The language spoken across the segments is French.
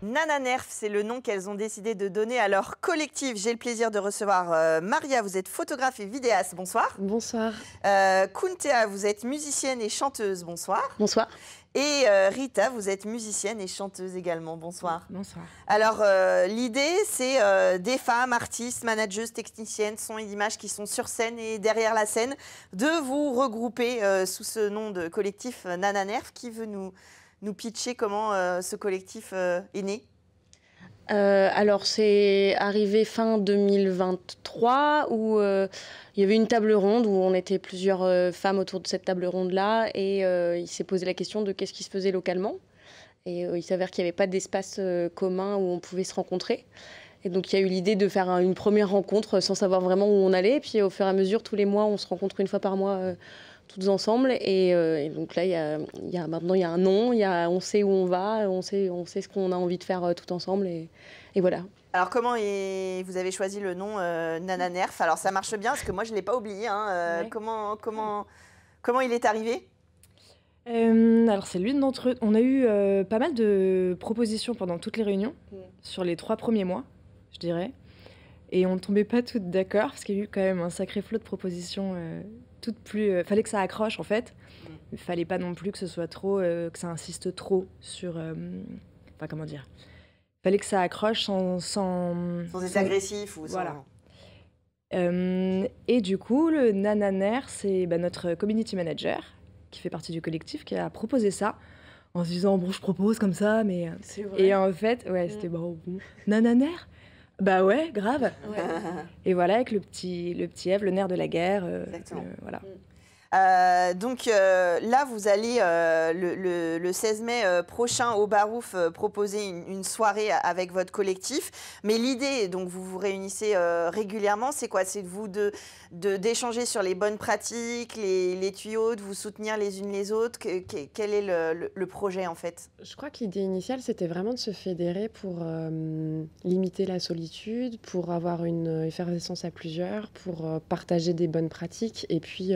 Nana Nerf, c'est le nom qu'elles ont décidé de donner à leur collectif. J'ai le plaisir de recevoir Maria, vous êtes photographe et vidéaste, bonsoir. Bonsoir. Kuntea, vous êtes musicienne et chanteuse, bonsoir. Bonsoir. Et Rita, vous êtes musicienne et chanteuse également, bonsoir. Bonsoir. Alors, l'idée, c'est des femmes, artistes, manageuses, techniciennes, son et images qui sont sur scène et derrière la scène, de vous regrouper sous ce nom de collectif Nana Nerf. Qui veut nous pitcher comment ce collectif est né? Alors, c'est arrivé fin 2023 où il y avait une table ronde où on était plusieurs femmes autour de cette table ronde-là et il s'est posé la question de qu'est-ce qui se faisait localement. Et il s'avère qu'il n'y avait pas d'espace commun où on pouvait se rencontrer. Et donc, il y a eu l'idée de faire une première rencontre sans savoir vraiment où on allait. Et puis, au fur et à mesure, tous les mois, on se rencontre une fois par mois toutes ensemble. Et donc là, maintenant, il y a un nom, on sait où on va, on sait ce qu'on a envie de faire tout ensemble. Et voilà. Alors, comment vous avez choisi le nom Nana Nerf? Alors, ça marche bien, parce que moi, je ne l'ai pas oublié. Hein. Ouais. Comment il est arrivé? Alors, c'est l'une d'entre eux. On a eu pas mal de propositions pendant toutes les réunions, sur les 3 premiers mois, je dirais. Et on ne tombait pas toutes d'accord, parce qu'il y a eu quand même un sacré flot de propositions, toutes plus... fallait que ça accroche, en fait. Il fallait pas non plus que ce soit trop... que ça insiste trop sur... Enfin, comment dire? Fallait que ça accroche sans être agressif ou sans... Voilà. Et du coup, le Nana Nerf, c'est notre community manager, qui fait partie du collectif, qui a proposé ça, en se disant, bon, je propose comme ça, mais... C'est vrai. Et en fait, ouais, c'était bon. Nana Nerf? Bah ouais, grave. Ouais. Et voilà, avec le petit Ève, le nerf de la guerre. Exactement. Voilà. Donc là, vous allez le 16 mai prochain au Barouf proposer une soirée avec votre collectif. Mais l'idée, donc vous vous réunissez régulièrement, c'est quoi? C'est d'échanger sur les bonnes pratiques, les tuyaux, de vous soutenir les unes les autres. Quel est le projet en fait? Je crois que l'idée initiale, c'était vraiment de se fédérer pour limiter la solitude, pour avoir une effervescence à plusieurs, pour partager des bonnes pratiques et puis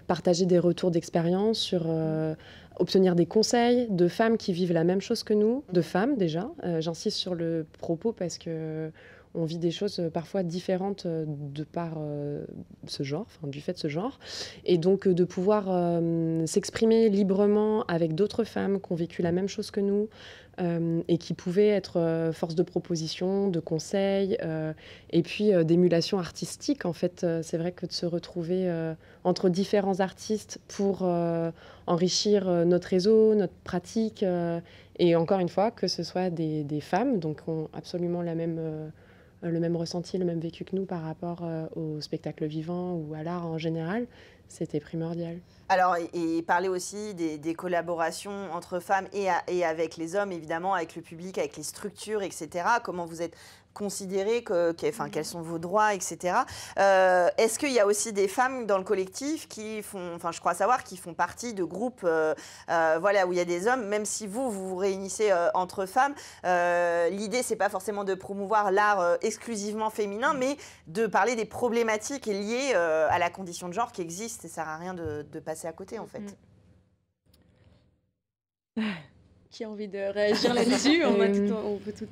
partager des retours d'expérience sur obtenir des conseils de femmes qui vivent la même chose que nous, de femmes déjà. J'insiste sur le propos parce que on vit des choses parfois différentes de par ce genre, enfin, du fait de ce genre. Et donc de pouvoir s'exprimer librement avec d'autres femmes qui ont vécu la même chose que nous et qui pouvaient être force de proposition, de conseils et puis d'émulation artistique. En fait, c'est vrai que de se retrouver entre différents artistes pour enrichir notre réseau, notre pratique et encore une fois, que ce soit des femmes, donc ont absolument le même ressenti, le même vécu que nous par rapport au spectacle vivant ou à l'art en général, c'était primordial. Alors, et parler aussi des collaborations entre femmes et avec les hommes, évidemment, avec le public, avec les structures, etc. Comment vous êtes considérés, quels sont vos droits, etc. Est-ce qu'il y a aussi des femmes dans le collectif qui font, je crois savoir, qui font partie de groupes voilà, où il y a des hommes, même si vous vous réunissez entre femmes. L'idée, c'est pas forcément de promouvoir l'art exclusivement féminin, mais de parler des problématiques liées à la condition de genre qui existe. Et ça ne sert à rien de passer à côté, en fait. Qui a envie de réagir là-dessus? On peut tout...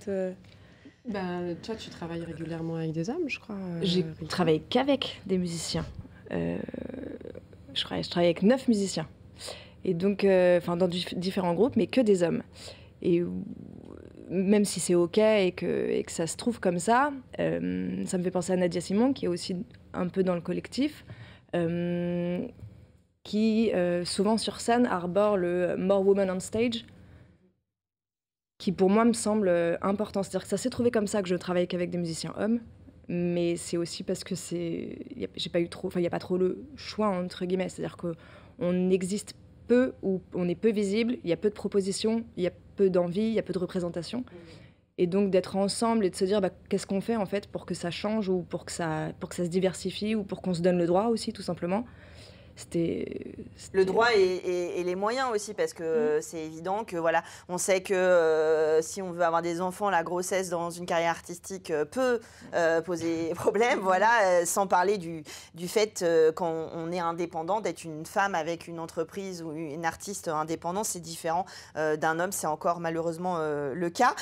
toi, tu travailles régulièrement avec des hommes, je crois. J'ai travaillé qu'avec des musiciens. Je travaille avec 9 musiciens. Et donc, dans différents groupes, mais que des hommes. Et même si c'est OK et que ça se trouve comme ça me fait penser à Nadia Simon, qui est aussi un peu dans le collectif, qui, souvent sur scène, arbore le « more women on stage », qui pour moi me semble important. C'est-à-dire que ça s'est trouvé comme ça que je travaille qu'avec des musiciens hommes, mais c'est aussi parce que il n'y a pas trop le choix, entre guillemets. C'est-à-dire qu'on existe peu ou on est peu visible, il y a peu de propositions, il y a peu d'envie, il y a peu de représentation. Et donc d'être ensemble et de se dire qu'est-ce qu'on fait en fait pour que ça change ou pour que ça se diversifie ou pour qu'on se donne le droit aussi, tout simplement. Le droit et les moyens aussi, parce que c'est évident que voilà, on sait que si on veut avoir des enfants, la grossesse dans une carrière artistique peut poser problème, voilà, sans parler du fait quand on est indépendant, d'être une femme avec une entreprise ou une artiste indépendante, c'est différent d'un homme, c'est encore malheureusement le cas.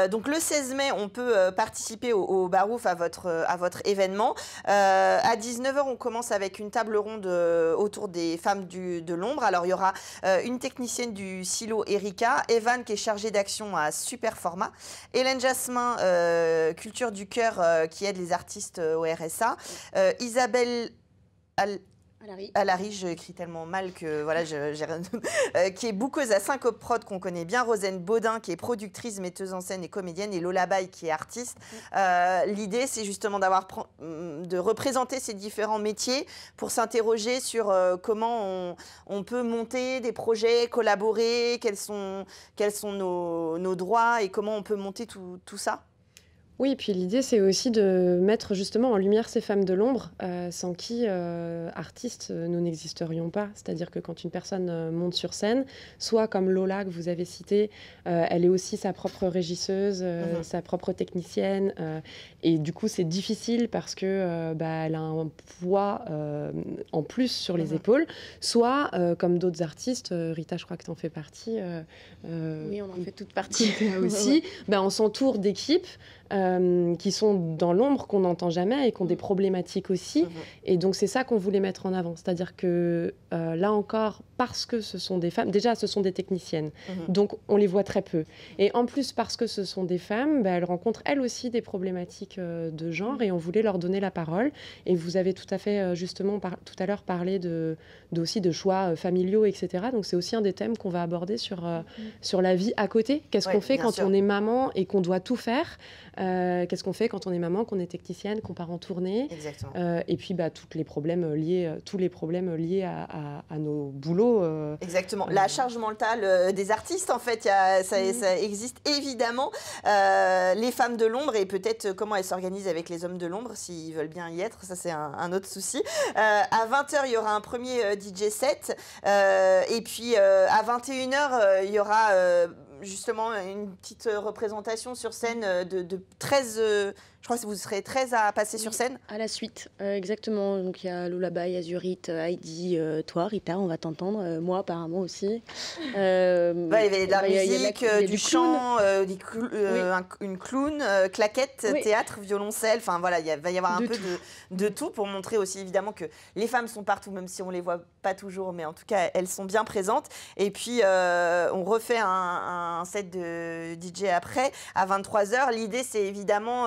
Donc le 16 mai, on peut participer au Barouf à votre événement. À 19h, on commence avec une table ronde autour des femmes de l'ombre. Alors, il y aura une technicienne du silo, Erika, Evan, qui est chargée d'action à Super Format, Hélène Jasmin, Culture du Cœur, qui aide les artistes au RSA, Isabelle Alary, je écris tellement mal que voilà, qui est bouqueuse à Syncope Prod qu'on connaît bien, Rosane Baudin qui est productrice, metteuse en scène et comédienne, et Lola Baye qui est artiste. L'idée, c'est justement de représenter ces différents métiers pour s'interroger sur comment on peut monter des projets, collaborer, quels sont nos droits et comment on peut monter tout ça. Oui, et puis l'idée, c'est aussi de mettre justement en lumière ces femmes de l'ombre, sans qui, artistes, nous n'existerions pas. C'est-à-dire que quand une personne monte sur scène, soit comme Lola que vous avez citée, elle est aussi sa propre régisseuse, sa propre technicienne, et du coup, c'est difficile parce que elle a un poids en plus sur les épaules. Soit, comme d'autres artistes, Rita, je crois que tu en fais partie. Oui, on en fait toute partie. Aussi, on s'entoure d'équipes qui sont dans l'ombre, qu'on n'entend jamais et qui ont des problématiques aussi. Et donc, c'est ça qu'on voulait mettre en avant. C'est-à-dire que là encore, parce que ce sont des femmes, déjà, ce sont des techniciennes. Donc, on les voit très peu. Et en plus, parce que ce sont des femmes, elles rencontrent elles aussi des problématiques de genre et on voulait leur donner la parole. Et vous avez tout à fait, justement, tout à l'heure parlé aussi de choix familiaux, etc. Donc, c'est aussi un des thèmes qu'on va aborder sur la vie à côté. Qu'est-ce qu'on fait quand on est maman et qu'on doit tout faire ? Qu'est-ce qu'on fait quand on est maman, qu'on est technicienne, qu'on part en tournée ? Et puis tous les problèmes liés à nos boulots. Exactement. La charge mentale des artistes, en fait, ça existe évidemment. Les femmes de l'ombre et peut-être comment elles s'organisent avec les hommes de l'ombre, s'ils veulent bien y être, ça c'est un autre souci. À 20h, il y aura un premier DJ set. Et puis à 21h, il y aura... justement une petite représentation sur scène de 13, je crois que vous serez 13 à passer sur scène. À la suite, exactement. Donc il y a Lola Baye, Azurite, Heidi, toi, Rita, on va t'entendre, moi apparemment aussi. Il y avait de la musique, du chant, une clown, claquette, théâtre, violoncelle, enfin voilà, il va y avoir un peu de tout pour montrer aussi évidemment que les femmes sont partout, même si on les voit pas toujours, mais en tout cas elles sont bien présentes. Et puis on refait un set de DJ après à 23h. L'idée c'est évidemment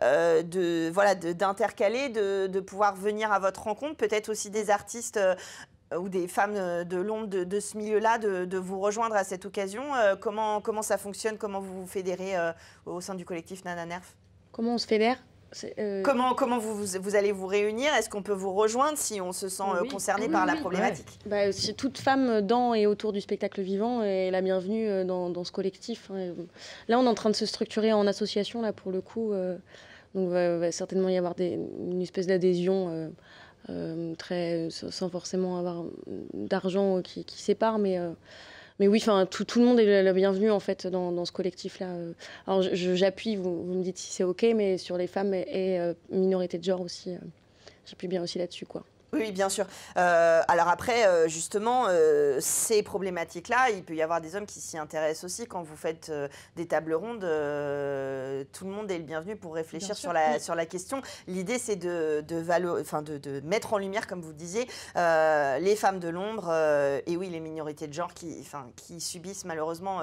d'intercaler, de pouvoir venir à votre rencontre, peut-être aussi des artistes ou des femmes de l'ombre de ce milieu-là, de vous rejoindre à cette occasion. Comment ça fonctionne, comment vous vous fédérez au sein du collectif Nana Nerf ? Comment on se fédère ? Comment vous allez vous réunir ? Est-ce qu'on peut vous rejoindre si on se sent concerné par la problématique ? Si toute femme dans et autour du spectacle vivant est la bienvenue dans ce collectif. Là, on est en train de se structurer en association, là, pour le coup. Donc, il va certainement y avoir une espèce d'adhésion sans forcément avoir d'argent qui sépare, mais oui, tout le monde est la bienvenue en fait dans ce collectif-là. Alors j'appuie, vous me dites si c'est OK, mais sur les femmes et minorité de genre aussi, j'appuie bien aussi là-dessus, quoi. Oui, bien sûr. Alors après, justement, ces problématiques-là, il peut y avoir des hommes qui s'y intéressent aussi. Quand vous faites des tables rondes, tout le monde est le bienvenu pour réfléchir sur la question. L'idée, c'est de mettre en lumière, comme vous disiez, les femmes de l'ombre et oui, les minorités de genre qui subissent malheureusement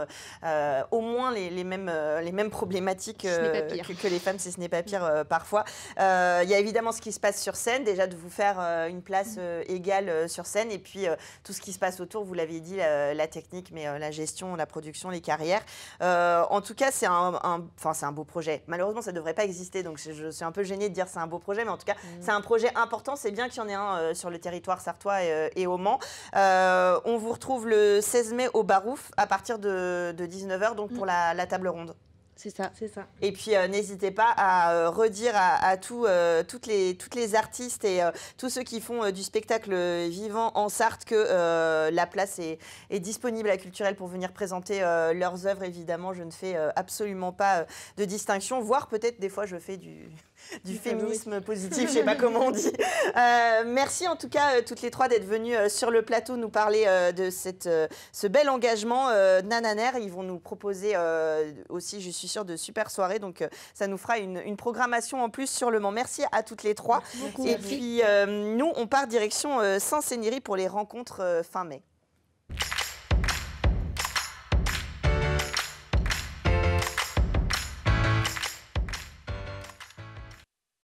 au moins les mêmes problématiques que les femmes, si ce n'est pas pire parfois. Il y a évidemment ce qui se passe sur scène, déjà de vous faire une place égale sur scène et puis tout ce qui se passe autour, vous l'avez dit, la technique, mais la gestion, la production, les carrières. En tout cas, c'est un beau projet. Malheureusement, ça ne devrait pas exister, donc je suis un peu gênée de dire c'est un beau projet, mais en tout cas, c'est un projet important. C'est bien qu'il y en ait un sur le territoire sartois et au Mans. On vous retrouve le 16 mai au Barouf à partir de 19h, donc pour la table ronde. C'est ça. C'est ça. Et puis, n'hésitez pas à redire à toutes les artistes et tous ceux qui font du spectacle vivant en Sarthe que la place est disponible à Culturel pour venir présenter leurs œuvres. Évidemment, je ne fais absolument pas de distinction, voire peut-être des fois je fais du féminisme positif, je ne sais pas comment on dit. Merci en tout cas toutes les trois d'être venues sur le plateau nous parler de ce bel engagement Nananer. Ils vont nous proposer aussi, je suis sûre, de super soirées. Donc ça nous fera une programmation en plus sur le Mans. Merci à toutes les trois. Et puis nous, on part direction Saint-Sénéry pour les rencontres fin mai.